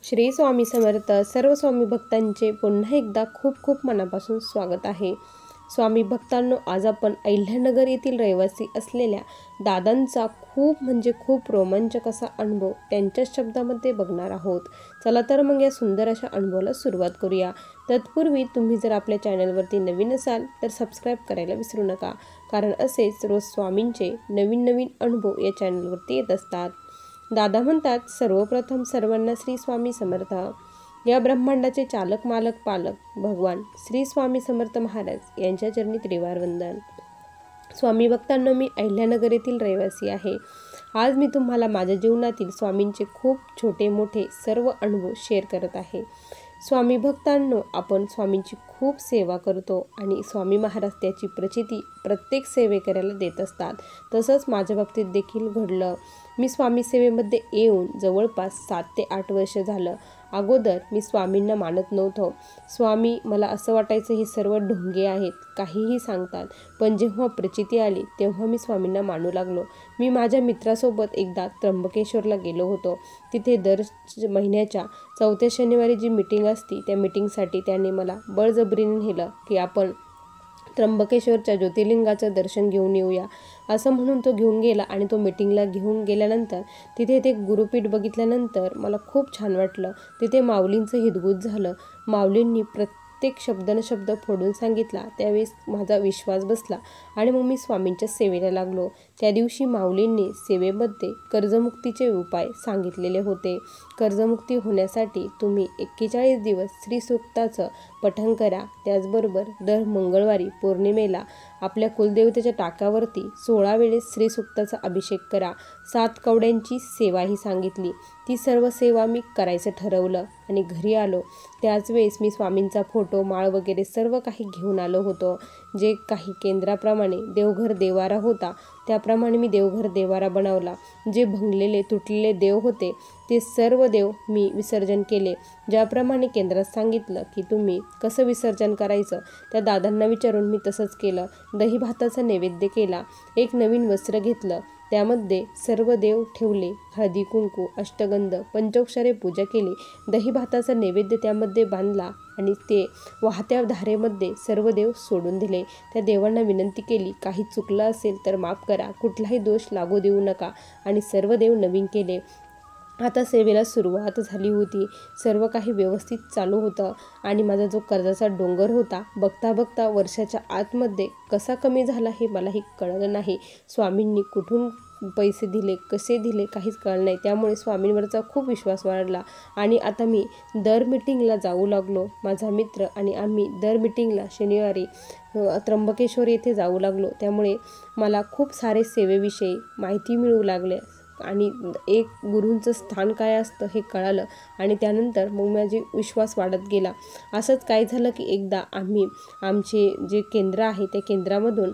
श्री स्वामी समर्थ. सर्व स्वामी भक्तांचे पुन्हा एकदा खूप खूप मनापासून स्वागत आहे. स्वामी भक्तांनो, आज आपण अहिल्यानगर येथील रहिवासी असलेल्या दादांचा खूप रोमांचक असा अनुभव त्यांच्या शब्दामध्ये बघणार आहोत. चला तर मग या सुंदर अशा अनुभवाला सुरुवात करूया. तत्पूर्वी तुम्ही जर आपल्या चॅनलवरती नवीन असाल तर सबस्क्राईब करायला विसरू नका, कारण असेच रोज स्वामींचे नवीन अनुभव या चॅनलवरती येत असतात. दादा म्हणतात, सर्वप्रथम सर्वांना श्री स्वामी समर्थ. या ब्रह्मांडाचे चालक मालक पालक भगवान श्री स्वामी समर्थ महाराज यांच्या चरणी त्रिवार वंदन. स्वामी भक्तांनो, मी अहिल्यानगर येथील रहिवासी आहे. आज मी तुम्हाला माझ्या जीवनातील स्वामींचे खूप छोटे मोठे सर्व अनुभव शेअर करत आहे. स्वामी भक्तांनो, आपण स्वामींची खूप सेवा करतो आणि स्वामी महाराज त्याची प्रचिती प्रत्येक सेवेकऱ्याला देत असतात. तसंच माझ्या बाबतीत देखील घडलं. मी स्वामी सेवेमध्ये येऊन जवळपास 7 ते 8 वर्ष झालं. अगोदर मी स्वामींना मानत नव्हतो. स्वामी मला असं वाटायचं हे सर्व ढोंगे आहेत, काहीही सांगतात. पण जेव्हा प्रचिती आली तेव्हा मी स्वामींना मानू लागलो. मी माझ्या मित्रासोबत एकदा त्र्यंबकेश्वरला गेलो होतो. तिथे दर महिन्याच्या 4थ्या शनिवारी जी मीटिंग असती त्या मीटिंगसाठी त्याने मला बळजबरीने नेलं की आपण त्र्यंबकेश्वरच्या ज्योतिर्लिंगाचं दर्शन घेऊन येऊया, असं म्हणून तो घेऊन गेला. आणि तो मीटिंगला घेऊन गेल्यानंतर तिथे ते गुरुपीठ बघितल्यानंतर मला खूप छान वाटलं. तिथे माऊलींचं हितगुज झालं. माऊलींनी प्रत्येक शब्द फोडून सांगितला. त्यावेळेस माझा विश्वास बसला आणि मग मी स्वामींच्या सेवेला लागलो. त्या दिवशी माऊलींनी सेवेमध्ये कर्जमुक्तीचे उपाय सांगितलेले होते. कर्जमुक्ती होण्यासाठी तुम्ही 41 दिवस श्रीसूक्ताचं पठण करा. त्याचबरोबर दर मंगळवारी पौर्णिमेला आपल्या कुलदेवतेच्या टाकावरती 16 वेळेस श्रीसूक्ताचा अभिषेक करा. 7 कवड्यांची सेवाही सांगितली. ती सर्व सेवा मी करायचं ठरवलं आणि घरी आलो. त्याच वेळेस मी स्वामींचा फोटो, माळ वगैरे सर्व काही घेऊन आलो होतो. जे काही केंद्राप्रमाणे देवघर देवारा होता त्याप्रमाणे मी देवघर देवारा बनवला. जे भंगलेले तुटलेले देव होते ते सर्व देव मी विसर्जन केले. ज्याप्रमाणे केंद्रात सांगितलं की तुम्ही कसं विसर्जन करायचं, त्या दादांना विचारून मी तसंच केलं. दही भाताचा नैवेद्य केला. एक नवीन वस्त्र घेतलं, त्यामध्ये सर्व देव ठेवले. हळदी कुंकू, अष्टगंध, पंचोक्षरे पूजा केली. दही भाताचा नैवेद्य त्यामध्ये बांधला आणि ते वाहत्या धारेमध्ये सर्व देव सोडून दिले. त्या देवांना विनंती केली, काही चुकलं असेल तर माफ करा, कुठलाही दोष लागू देऊ नका, आणि सर्व देव नवीन केले. आता सेवेला सुरुवात झाली होती. सर्व काही व्यवस्थित चालू होतं आणि माझा जो कर्जाचा डोंगर होता बघता वर्षाच्या आतमध्ये कसा कमी झाला हे मलाही कळलं नाही. स्वामींनी कुठून पैसे दिले, कसे दिले, काहीच कळलं नाही. त्यामुळे स्वामींवरचा खूप विश्वास वाढला आणि आता मी दर मीटिंगला जाऊ लागलो. माझा मित्र आणि आम्ही दर मीटिंगला शनिवारी त्र्यंबकेश्वर येथे जाऊ लागलो. त्यामुळे मला खूप सारे सेवेविषयी माहिती मिळू लागले आणि एक गुरूंचं स्थान काय असतं हे कळालं आणि त्यानंतर मग माझे विश्वास वाढत गेला. असंच काय झालं की एकदा आम्ही आमचे जे केंद्र आहे त्या केंद्रामधून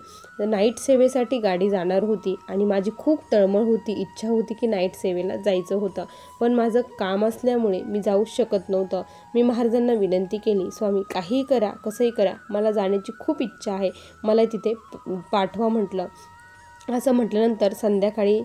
नाईट सेवेसाठी गाडी जाणार होती आणि माझी खूप तळमळ होती, इच्छा होती की नाईट सेवेला जायचं होतं. पण माझं काम असल्यामुळे मी जाऊ शकत नव्हतं. मी महाराजांना विनंती केली, स्वामी काहीही करा, कसंही करा, मला जाण्याची खूप इच्छा आहे, मला तिथे पाठवा म्हटलं. असं म्हटल्यानंतर संध्याकाळी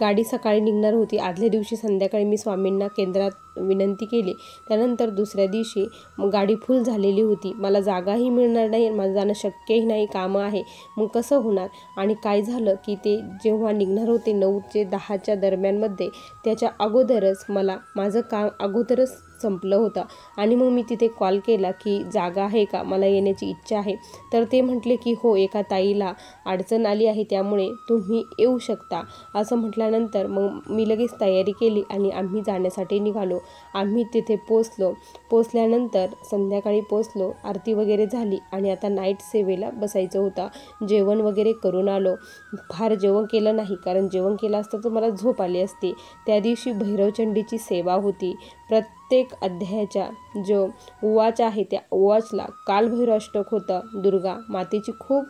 गाडी सकाळी निघणार होती. आदल्या दिवशी संध्याकाळी मी स्वामींना केंद्रात विनंती केली. त्यानंतर दुसऱ्या दिवशी गाडी फुल झालेली होती. मला जागाही मिळणार नाही, माझं जाणं शक्यही नाही, कामं आहे, मग कसं होणार. आणि काय झालं की ते जेव्हा निघणार होते 9 ते 10च्या दरम्यानमध्ये, त्याच्या अगोदरच माझं काम अगोदरच संपलं होतं. आणि मग मी तिथे कॉल केला की जागा आहे का, मला येण्याची इच्छा आहे. तर ते म्हटले की हो, एका ताईला अडचण आली आहे त्यामुळे तुम्ही येऊ शकता. असं म्हटल्यानंतर मग मी लगेच तयारी केली आणि आम्ही जाण्यासाठी निघालो. आम्ही तिथे पोचल्यानंतर संध्याकाळी पोचलो, आरती वगैरे झाली आणि आता नाईट सेवेला बसायचं होतं. जेवण वगैरे करून आलो. फार जेवण केलं नाही, कारण जेवण केलं असतं तर मला झोप आली असती. त्या दिवशी भैरवचंडीची सेवा होती. प्रत्येक प्रत्येक अध्यायाच्या जो उवाच आहे त्या उवाचला कालभैरवाष्टक होतं. दुर्गा मातेची खूप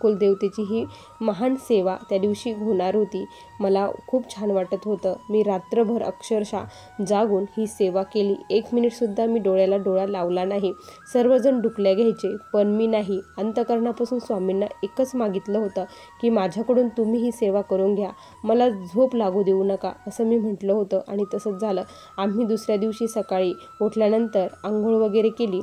कुलदेवतेची ही महान सेवा त्या दिवशी होणार होती. मला खूप छान वाटत होतं. मी रात्रभर अक्षरशः जागून ही सेवा केली. 1 मिनिटसुद्धा मी डोळ्याला डोळा लावला नाही. सर्वजण डुकल्या घ्यायचे, पण मी नाही. अंतःकरणापासून स्वामींना एकच मागितलं होतं की माझ्याकडून तुम्ही ही सेवा करून घ्या, मला झोप लागू देऊ नका, असं मी म्हटलं होतं आणि तसंच झालं. आम्ही दुसऱ्या दिवशी सकाळी उठल्यानंतर आंघोळ वगैरे केली.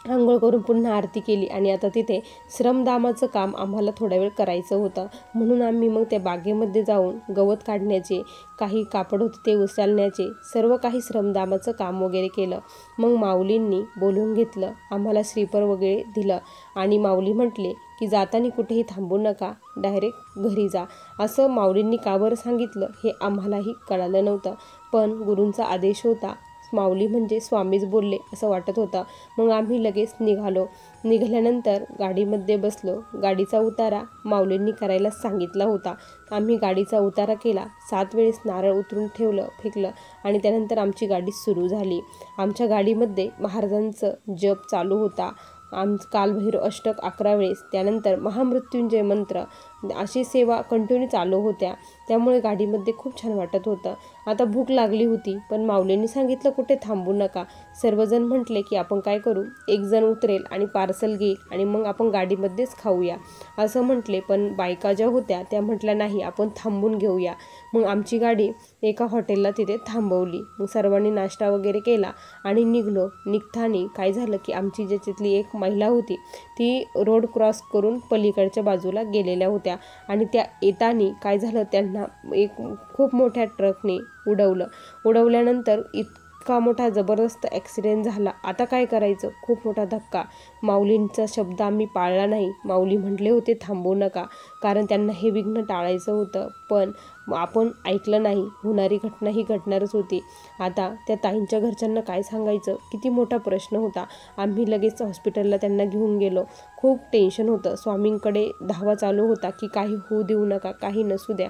आंघोळ करून पुन्हा आरती केली आणि आता तिथे श्रमदानाचं काम आम्हाला थोडा वेळ करायचं होतं. म्हणून आम्ही मग त्या बागेमध्ये जाऊन गवत काढण्याचे, काही कापड होते ते उचलण्याचे, सर्व काही श्रमदानाचं काम वगैरे केलं. मग माऊलींनी बोलवून घेतलं, आम्हाला श्रीफळ वगैरे दिलं आणि माऊली म्हटले की जाताना कुठेही थांबू नका, डायरेक्ट घरी जा. असं माऊलींनी का बरं सांगितलं हे आम्हालाही कळालं नव्हतं, पण गुरूंचा आदेश होता. माऊली म्हणजे स्वामीच बोलले असं वाटत होतं. मग आम्ही लगेच निघालो. निघाल्यानंतर गाडीमध्ये बसलो. गाडीचा उतारा माऊलींनी करायला सांगितला होता. आम्ही गाडीचा उतारा केला. 7 वेळेस नारळ उतरून फेकलं आणि त्यानंतर आमची गाडी सुरू झाली. आमच्या गाडीमध्ये महाराजांचं जप चालू होता. कालभैरव अष्टक 11 वेळेस, त्यानंतर महामृत्युंजय मंत्र, अशी सेवा कंटिन्यू चालू होत्या. त्यामुळे गाडीमध्ये खूप छान वाटत होतं. आता भूक लागली होती, पण माऊलींनी सांगितलं कुठे थांबू नका. सर्वजण म्हटले की आपण काय करू, एक जण उतरेल आणि पार्सल घेईल आणि मग आपण गाडीमध्येच खाऊया असं म्हटले. पण बायका ज्या होत्या त्या म्हटल्या नाही, आपण थांबून घेऊया. मग आमची गाडी एका हॉटेलला तिथे थांबवली. मग सर्वांनी नाश्ता वगैरे केला आणि निघलो. निघताना काय झालं की आमची ज्याच्यातली एक महिला होती ती रोड क्रॉस करून पलीकडच्या बाजूला गेलेल्या होत्या आणि त्या येताना काय झालं, त्यांना एक खूप मोठ्या ट्रकने उडवल्यानंतर इतका मोठा जबरदस्त ॲक्सिडेंट झाला. आता काय करायचं, खूप मोठा धक्का. माऊलींचा शब्द आम्ही पाळला नाही. माऊली म्हटले होते थांबवू नका, कारण त्यांना हे विघ्न टाळायचं होतं, पण आपण ऐकलं नाही. होणारी घटना ही घडणारच होती. आता त्या ताईंच्या घरच्यांना काय सांगायचं, किती मोठा प्रश्न होता. आम्ही लगेच हॉस्पिटलला त्यांना घेऊन गेलो. खूप टेन्शन होतं. स्वामींकडे धावा चालू होता की काही होऊ देऊ नका, काही नसू द्या.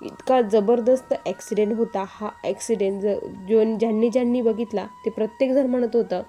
इतका जबरदस्त ॲक्सिडेंट होता. हा ॲक्सिडेंट ज्यांनी बघितला ते प्रत्येकजण म्हणत होतं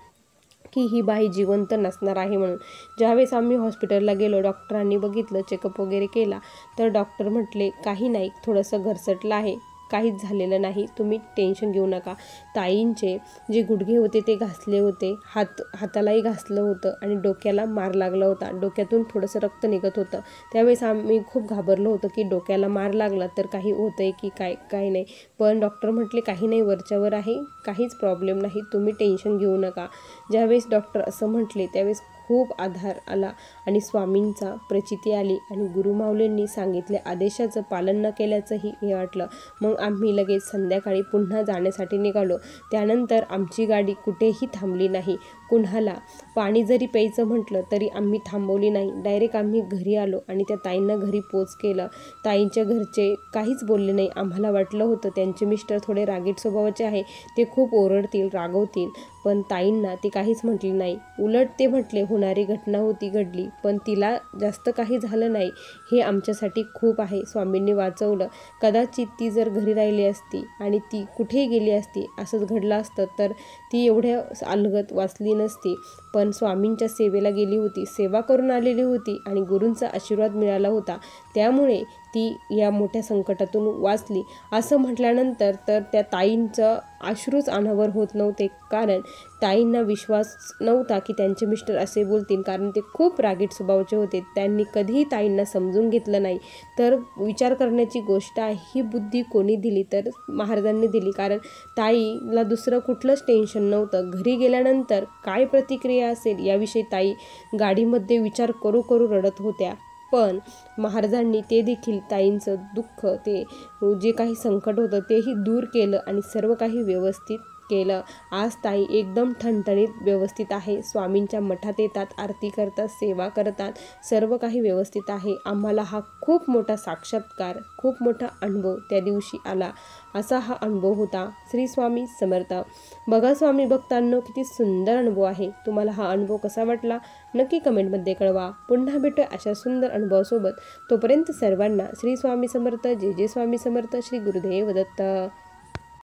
की ही बाई जिवंत नसणार आहे म्हणून. ज्यावेळेस आम्ही हॉस्पिटलला गेलो, डॉक्टरांनी बघितलं, चेकअप वगैरे केला, तर डॉक्टर म्हटले काही नाही, थोडंसं घरसटलं आहे, काहीच झालेलं नाही, तुम्ही टेन्शन घेऊ नका. ताईंचे जे गुडघे होते ते घासले होते, हातालाही घासलं होतं आणि डोक्याला मार लागला होता. डोक्यातून थोडंसं रक्त निघत होतं. त्यावेळेस आम्ही खूप घाबरलो होतो की डोक्याला मार लागला तर काही होतं आहे की काय नाही. पण डॉक्टर म्हटले काही नाही, वरच्यावर आहे, काहीच प्रॉब्लेम नाही, तुम्ही टेन्शन घेऊ नका. ज्यावेळेस डॉक्टर असं म्हटले त्यावेळेस खूप आधार आला आणि स्वामींचा प्रचिती आली आणि गुरुमाऊलींनी सांगितले आदेशाचं पालन न केल्याचंही हे वाटलं. मग आम्ही लगेच संध्याकाळी पुन्हा जाण्यासाठी निघालो. त्यानंतर आमची गाडी कुठेही थांबली नाही. कुणाला पाणी जरी प्यायचं म्हटलं तरी आम्ही थांबवली नाही. डायरेक्ट आम्ही घरी आलो आणि त्या ताईंना घरी पोच केलं. ताईंच्या घरचे काहीच बोलले नाही. आम्हाला वाटलं होतं त्यांचे मिस्टर थोडे रागीट स्वभावाचे आहे, ते खूप ओरडतील, रागवतील, पण ताईंना ते काहीच म्हटले नाही. उलट ते म्हटले होणारी घटना होती, घडली, पण तिला जास्त काही झालं नाही, हे आमच्यासाठी खूप आहे, स्वामींनी वाचवलं. कदाचित ती जर घरी राहिली असती आणि ती कुठेही गेली असती, असंच घडलं असतं, तर ती एवढ्या अलगद वाचली नसती. पण स्वामींच्या सेवेला गेली होती, सेवा करून आलेली होती आणि गुरूंचा आशीर्वाद मिळाला होता, त्यामुळे ती या मोठ्या संकटातून वाचली. असं म्हटल्यानंतर तर त्या ताईंचं अश्रूच अनावर होत नव्हते, कारण ताईंना विश्वास नव्हता की त्यांचे मिस्टर असे बोलतील, कारण ते खूप रागीट स्वभावाचे होते. त्यांनी कधीही ताईंना समजून घेतलं नाही. तर विचार करण्याची गोष्ट आहे, ही बुद्धी कोणी दिली, तर महाराजांनी दिली, कारण ताईला दुसरं कुठलंच टेन्शन नव्हतं. घरी गेल्यानंतर काय प्रतिक्रिया असेल याविषयी ताई गाडीमध्ये विचार करू रडत होत्या. पण महाराजांनी ते देखील ताईंचं दुःख, ते जे काही संकट होतं तेही दूर केलं आणि सर्व काही व्यवस्थित केलं. आज ताई एकदम ठणठणीत व्यवस्थित आहे. स्वामींच्या मठात येतात, आरती करतात, सेवा करतात, सर्व काही व्यवस्थित आहे. आम्हाला हा खूप मोठा साक्षात्कार, खूप मोठा अनुभव त्या दिवशी आला. असा हा अनुभव होता. श्री स्वामी समर्थ. बघा स्वामी भक्तांनो, किती सुंदर अनुभव आहे. तुम्हाला हा अनुभव कसा वाटला नक्की कमेंटमध्ये कळवा. पुन्हा भेटूया अशा सुंदर अनुभवासोबत. तोपर्यंत सर्वांना श्री स्वामी समर्थ. जय जय स्वामी समर्थ. श्री गुरुदेव दत्त.